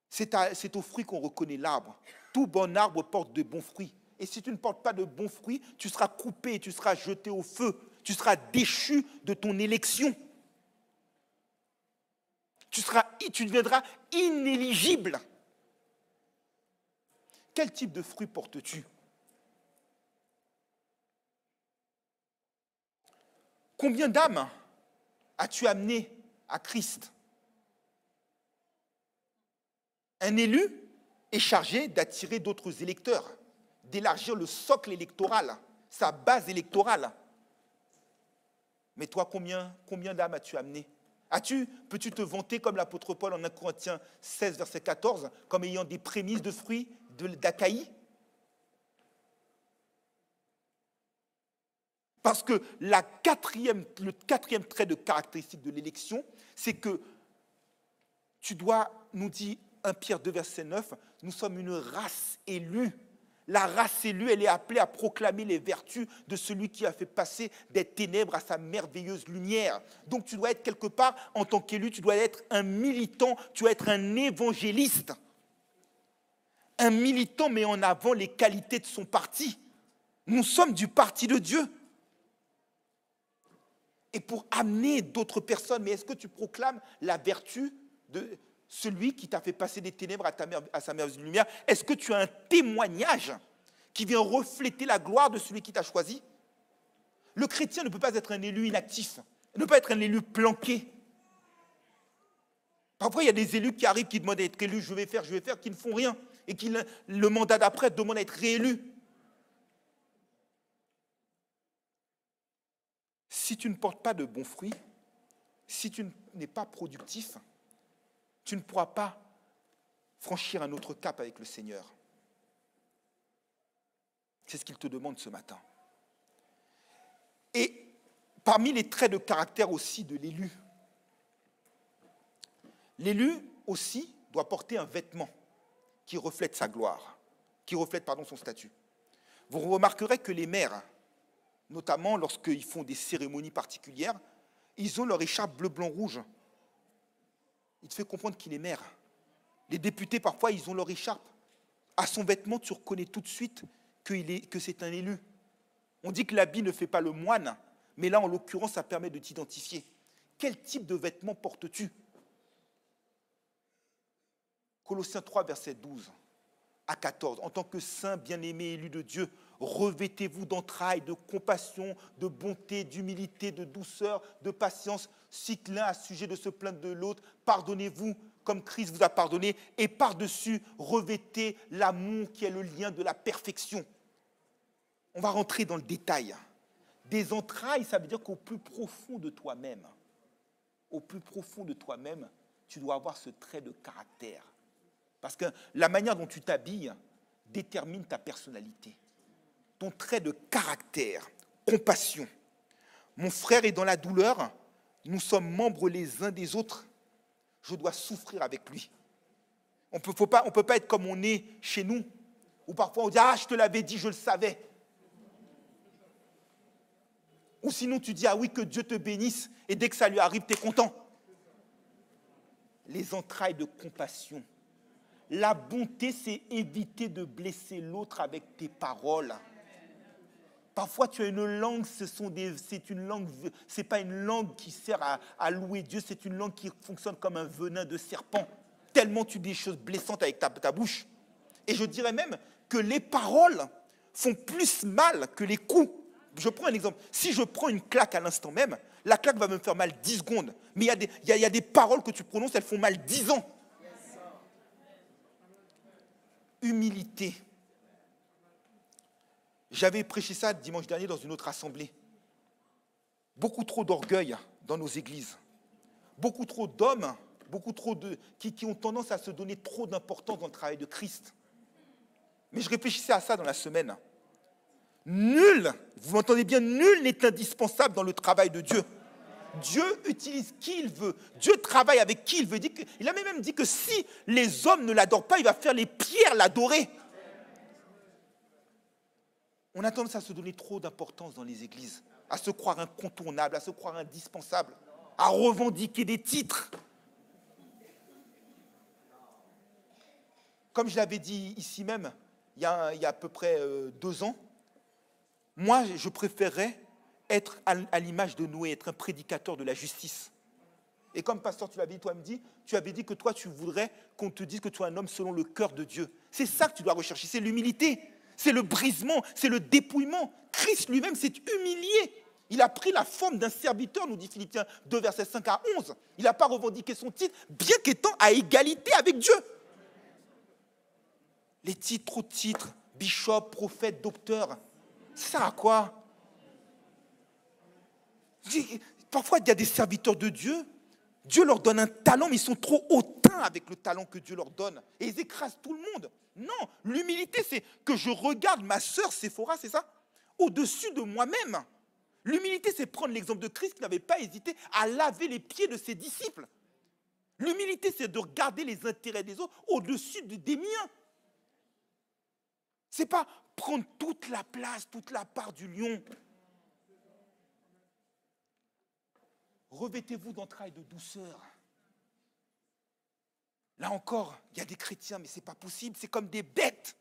C'est au fruit qu'on reconnaît l'arbre. Tout bon arbre porte de bons fruits. Et si tu ne portes pas de bons fruits, tu seras coupé, tu seras jeté au feu, tu seras déchu de ton élection. Tu deviendras inéligible. Quel type de fruits portes-tu? Combien d'âmes as-tu amené à Christ? Un élu est chargé d'attirer d'autres électeurs, d'élargir le socle électoral, sa base électorale. Mais toi, combien d'âmes as-tu amené? Peux-tu te vanter comme l'apôtre Paul en 1 Corinthiens 16, verset 14, comme ayant des prémices de fruits d'Achaïe? Parce que le quatrième trait de caractéristique de l'élection, c'est que tu dois, nous dit 1 Pierre 2, verset 9, nous sommes une race élue. La race élue, elle est appelée à proclamer les vertus de celui qui a fait passer des ténèbres à sa merveilleuse lumière. Donc tu dois être quelque part, en tant qu'élu, tu dois être un militant, tu dois être un évangéliste. Un militant met en avant les qualités de son parti. Nous sommes du parti de Dieu. Et pour amener d'autres personnes, mais est-ce que tu proclames la vertu de celui qui t'a fait passer des ténèbres à sa merveilleuse lumière? Est-ce que tu as un témoignage qui vient refléter la gloire de celui qui t'a choisi? Le chrétien ne peut pas être un élu inactif, il ne peut pas être un élu planqué. Parfois, il y a des élus qui arrivent, qui demandent à être élus, je vais faire, qui ne font rien, et qui, le mandat d'après, demandent à être réélus. Si tu ne portes pas de bons fruits, si tu n'es pas productif, tu ne pourras pas franchir un autre cap avec le Seigneur. C'est ce qu'il te demande ce matin. Et parmi les traits de caractère aussi de l'élu, l'élu aussi doit porter un vêtement qui reflète sa gloire, qui reflète, son statut. Vous remarquerez que les maires, notamment lorsqu'ils font des cérémonies particulières, ils ont leur écharpe bleu, blanc, rouge. Il te fait comprendre qu'il est maire. Les députés, parfois, ils ont leur écharpe. À son vêtement, tu reconnais tout de suite que c'est un élu. On dit que l'habit ne fait pas le moine, mais là, en l'occurrence, ça permet de t'identifier. Quel type de vêtements portes-tu? Colossiens 3, verset 12 à 14. En tant que saints, bien-aimés, élus de Dieu, revêtez-vous d'entrailles, de compassion, de bonté, d'humilité, de douceur, de patience. Si l'un a sujet de se plaindre de l'autre, pardonnez-vous comme Christ vous a pardonné. Et par-dessus, revêtez l'amour qui est le lien de la perfection. On va rentrer dans le détail. Des entrailles, ça veut dire qu'au plus profond de toi-même, tu dois avoir ce trait de caractère. Parce que la manière dont tu t'habilles détermine ta personnalité. Ton trait de caractère, compassion. Mon frère est dans la douleur, nous sommes membres les uns des autres, je dois souffrir avec lui. On ne peut pas être comme on est chez nous, où parfois on dit « Ah, je te l'avais dit, je le savais ». Ou sinon tu dis, ah oui, que Dieu te bénisse, et dès que ça lui arrive, tu es content. Les entrailles de compassion. La bonté, c'est éviter de blesser l'autre avec tes paroles. Parfois, tu as une langue, c'est pas une langue qui sert à louer Dieu, c'est une langue qui fonctionne comme un venin de serpent. Tellement tu dis des choses blessantes avec ta bouche. Et je dirais même que les paroles font plus mal que les coups. Je prends un exemple. Si je prends une claque à l'instant même, la claque va me faire mal 10 secondes. Mais il y a des paroles que tu prononces, elles font mal 10 ans. Humilité. J'avais prêché ça dimanche dernier dans une autre assemblée. Beaucoup trop d'orgueil dans nos églises. Beaucoup trop d'hommes, qui ont tendance à se donner trop d'importance dans le travail de Christ. Mais je réfléchissais à ça dans la semaine. Nul, vous m'entendez bien, nul n'est indispensable dans le travail de Dieu. Dieu utilise qui il veut. Dieu travaille avec qui il veut. Il a même dit que si les hommes ne l'adorent pas, il va faire les pierres l'adorer. On a tendance à se donner trop d'importance dans les églises, à se croire incontournable, à se croire indispensable, à revendiquer des titres. Comme je l'avais dit ici même, il y a à peu près 2 ans, moi, je préférerais être à l'image de Noé, être un prédicateur de la justice. Et comme pasteur, tu avais dit que toi, tu voudrais qu'on te dise que tu es un homme selon le cœur de Dieu. C'est ça que tu dois rechercher, c'est l'humilité, c'est le brisement, c'est le dépouillement. Christ lui-même s'est humilié. Il a pris la forme d'un serviteur, nous dit Philippiens 2, versets 5 à 11. Il n'a pas revendiqué son titre, bien qu'étant à égalité avec Dieu. Les titres, trop de titres, bishop, prophète, docteur, ça sert à quoi? Parfois, il y a des serviteurs de Dieu, Dieu leur donne un talent, mais ils sont trop hautains avec le talent que Dieu leur donne. Et ils écrasent tout le monde. Non, l'humilité, c'est que je regarde ma sœur Séphora, c'est ça? Au-dessus de moi-même. L'humilité, c'est prendre l'exemple de Christ qui n'avait pas hésité à laver les pieds de ses disciples. L'humilité, c'est de regarder les intérêts des autres au-dessus des miens. Ce n'est pas prendre toute la place, toute la part du lion. Revêtez-vous d'entrailles de douceur. Là encore, il y a des chrétiens, mais ce n'est pas possible, c'est comme des bêtes.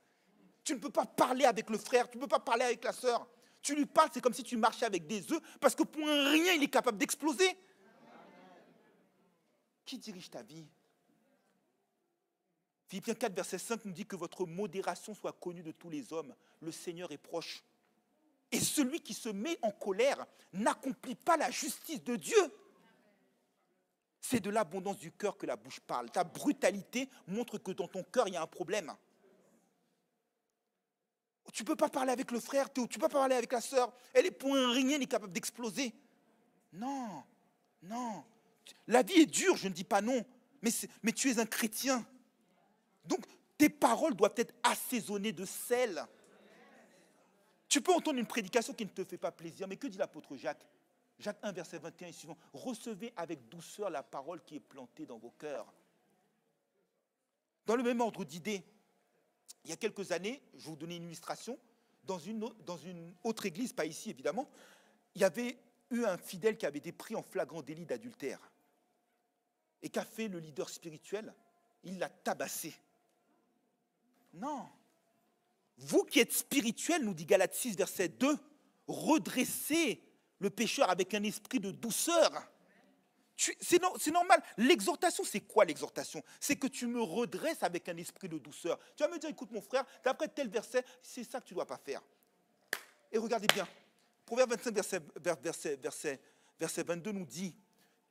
Tu ne peux pas parler avec le frère, tu ne peux pas parler avec la sœur. Tu lui parles, c'est comme si tu marchais avec des œufs, parce que pour un rien, il est capable d'exploser. Qui dirige ta vie? Philippiens 4, verset 5 nous dit que votre modération soit connue de tous les hommes. Le Seigneur est proche. Et celui qui se met en colère n'accomplit pas la justice de Dieu. C'est de l'abondance du cœur que la bouche parle. Ta brutalité montre que dans ton cœur, il y a un problème. Tu ne peux pas parler avec le frère, tu ne peux pas parler avec la sœur. Elle est pour un rien, elle est capable d'exploser. Non, non. La vie est dure, je ne dis pas non, mais tu es un chrétien. Donc, tes paroles doivent être assaisonnées de sel. Tu peux entendre une prédication qui ne te fait pas plaisir, mais que dit l'apôtre Jacques? Jacques 1, verset 21 et suivant. Recevez avec douceur la parole qui est plantée dans vos cœurs. Dans le même ordre d'idées, il y a quelques années, je vais vous donner une illustration, dans une autre église, pas ici évidemment, il y avait eu un fidèle qui avait été pris en flagrant délit d'adultère. Et qu'a fait le leader spirituel? Il l'a tabassé. Non. Vous qui êtes spirituel, nous dit Galates 6, verset 2, redressez le pécheur avec un esprit de douceur. C'est normal. L'exhortation, c'est quoi l'exhortation? C'est que tu me redresses avec un esprit de douceur. Tu vas me dire, écoute mon frère, d'après tel verset, c'est ça que tu ne dois pas faire. Et regardez bien, Proverbe 25, verset 22 nous dit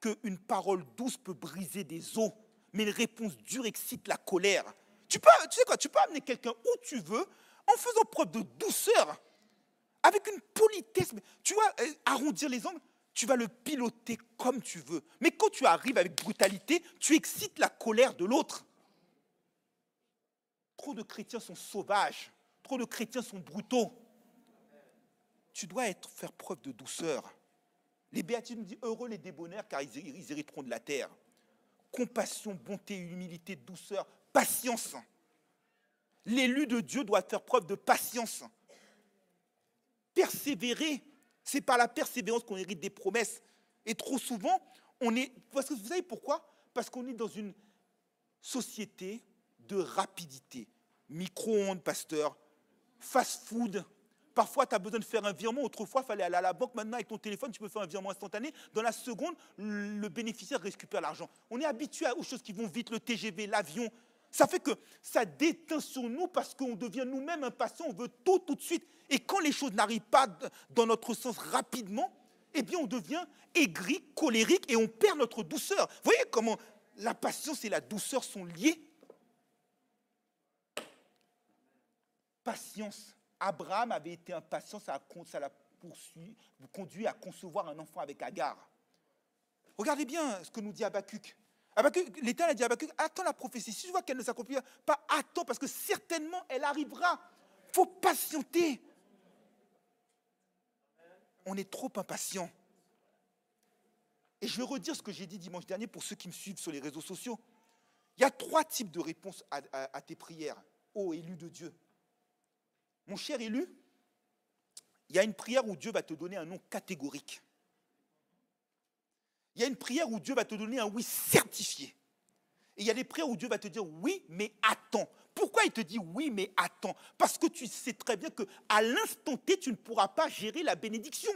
qu'une parole douce peut briser des os, mais une réponse dure excite la colère. Tu sais quoi, tu peux amener quelqu'un où tu veux en faisant preuve de douceur, avec une politesse. Tu vois, arrondir les angles, tu vas le piloter comme tu veux. Mais quand tu arrives avec brutalité, tu excites la colère de l'autre. Trop de chrétiens sont sauvages, trop de chrétiens sont brutaux. Tu dois faire preuve de douceur. Les béatitudes nous disent heureux les débonnaires car ils hériteront de la terre. Compassion, bonté, humilité, douceur, patience. L'élu de Dieu doit faire preuve de patience. Persévérer. C'est par la persévérance qu'on hérite des promesses. Et trop souvent, parce que vous savez pourquoi? Parce qu'on est dans une société de rapidité. Micro-ondes, pasteur, fast-food. Parfois, tu as besoin de faire un virement. Autrefois, il fallait aller à la banque. Maintenant, avec ton téléphone, tu peux faire un virement instantané. Dans la seconde, le bénéficiaire récupère l'argent. On est habitué aux choses qui vont vite, le TGV, l'avion. Ça fait que ça déteint sur nous parce qu'on devient nous-mêmes impatients. On veut tout de suite. Et quand les choses n'arrivent pas dans notre sens rapidement, eh bien, on devient aigri, colérique et on perd notre douceur. Vous voyez comment la patience et la douceur sont liées? Patience. Abraham avait été impatient, ça l'a conduit à concevoir un enfant avec Agar. Regardez bien ce que nous dit Habakkuk. L'Éternel a dit à Habakkuk, attends la prophétie. Si je vois qu'elle ne s'accomplit pas, attends, parce que certainement elle arrivera. Il faut patienter. On est trop impatient. Et je vais redire ce que j'ai dit dimanche dernier pour ceux qui me suivent sur les réseaux sociaux. Il y a 3 types de réponses à tes prières, ô élu de Dieu. Mon cher élu, il y a une prière où Dieu va te donner un non catégorique. Il y a une prière où Dieu va te donner un oui certifié. Et il y a des prières où Dieu va te dire oui, mais attends. Pourquoi il te dit oui, mais attends? Parce que tu sais très bien qu'à l'instant T, tu ne pourras pas gérer la bénédiction.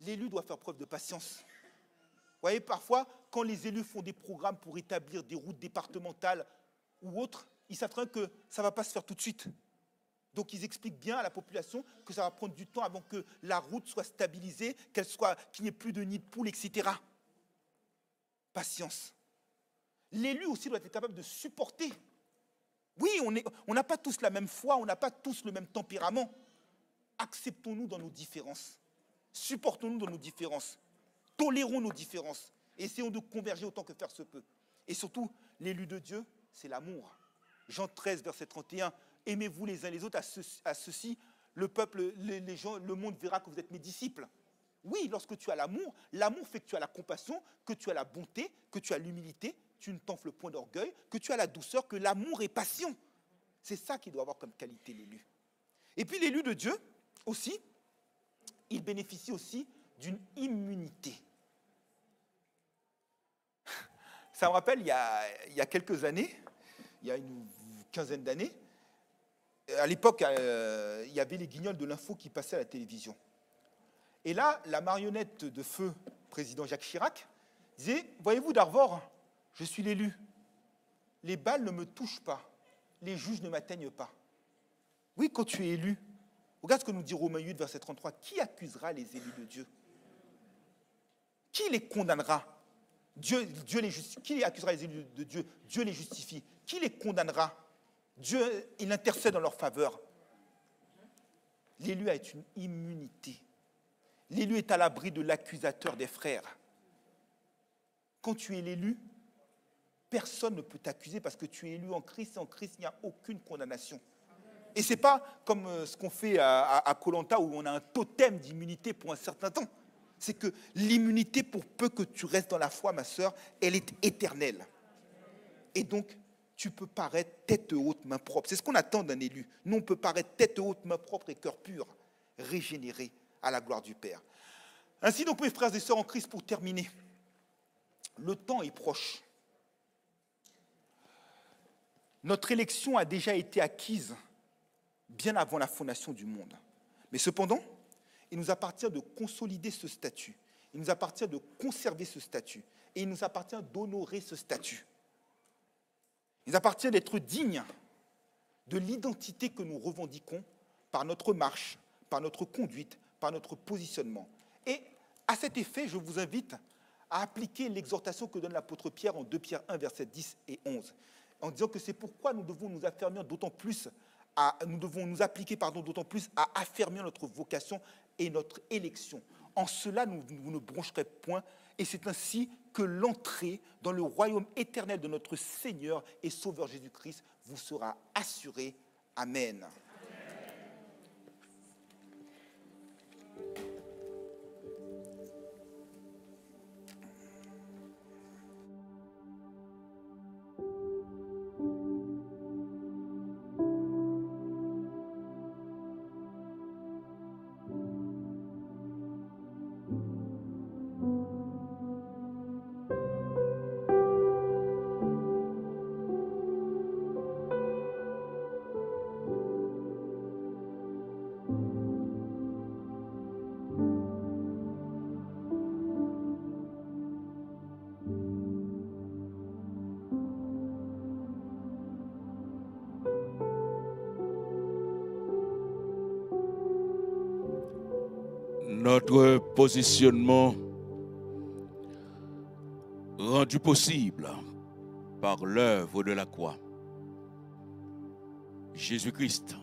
L'élu doit faire preuve de patience. Vous voyez, parfois, quand les élus font des programmes pour établir des routes départementales ou autres, ils savent très bien que ça ne va pas se faire tout de suite. Donc, ils expliquent bien à la population que ça va prendre du temps avant que la route soit stabilisée, qu'il n'y ait plus de nid de poules, etc. Patience. L'élu aussi doit être capable de supporter. Oui, on n'a pas tous la même foi, on n'a pas tous le même tempérament. Acceptons-nous dans nos différences. Supportons-nous dans nos différences. Tolérons nos différences. Essayons de converger autant que faire se peut. Et surtout, l'élu de Dieu, c'est l'amour. Jean 13, verset 31. Aimez-vous les uns les autres, à ceci, le peuple, les gens, le monde verra que vous êtes mes disciples. Oui, lorsque tu as l'amour, l'amour fait que tu as la compassion, que tu as la bonté, que tu as l'humilité, tu ne t'enfles point d'orgueil, que tu as la douceur, que l'amour est patient. C'est ça qu'il doit avoir comme qualité l'élu. Et puis l'élu de Dieu, aussi, il bénéficie aussi d'une immunité. Ça me rappelle, il y a quelques années, il y a une quinzaine d'années, à l'époque, il y avait les guignols de l'info qui passaient à la télévision. Et là, la marionnette de feu, président Jacques Chirac, disait « Voyez-vous, d'Arvor, je suis l'élu. Les balles ne me touchent pas. Les juges ne m'atteignent pas. » Oui, quand tu es élu, regarde ce que nous dit Romains 8, verset 33. Qui accusera les élus de Dieu? Qui les condamnera? Dieu les justifie. Qui accusera les élus de Dieu? Dieu les justifie. Qui les condamnera? Dieu, il intercède en leur faveur. L'élu a une immunité. L'élu est à l'abri de l'accusateur des frères. Quand tu es l'élu, personne ne peut t'accuser parce que tu es élu en Christ et en Christ, il n'y a aucune condamnation. Et ce n'est pas comme ce qu'on fait à Koh Lanta où on a un totem d'immunité pour un certain temps. C'est que l'immunité, pour peu que tu restes dans la foi, ma sœur, elle est éternelle. Et donc, tu peux paraître tête haute, main propre. C'est ce qu'on attend d'un élu. Nous, on peut paraître tête haute, main propre et cœur pur, régénéré à la gloire du Père. Ainsi donc, mes frères et sœurs en Christ, pour terminer, le temps est proche. Notre élection a déjà été acquise bien avant la fondation du monde. Mais cependant, il nous appartient de consolider ce statut. Il nous appartient de conserver ce statut. Et il nous appartient d'honorer ce statut. Il nous appartient d'être dignes de l'identité que nous revendiquons par notre marche, par notre conduite, par notre positionnement. Et à cet effet, je vous invite à appliquer l'exhortation que donne l'apôtre Pierre en 2 Pierre 1, versets 10 et 11, en disant que c'est pourquoi nous devons nous affermir d'autant plus nous devons nous appliquer d'autant plus à affermir notre vocation et notre élection. En cela, vous ne broncherez point, et c'est ainsi que l'entrée dans le royaume éternel de notre Seigneur et Sauveur Jésus-Christ vous sera assurée. Amen. Notre positionnement rendu possible par l'œuvre de la croix. Jésus-Christ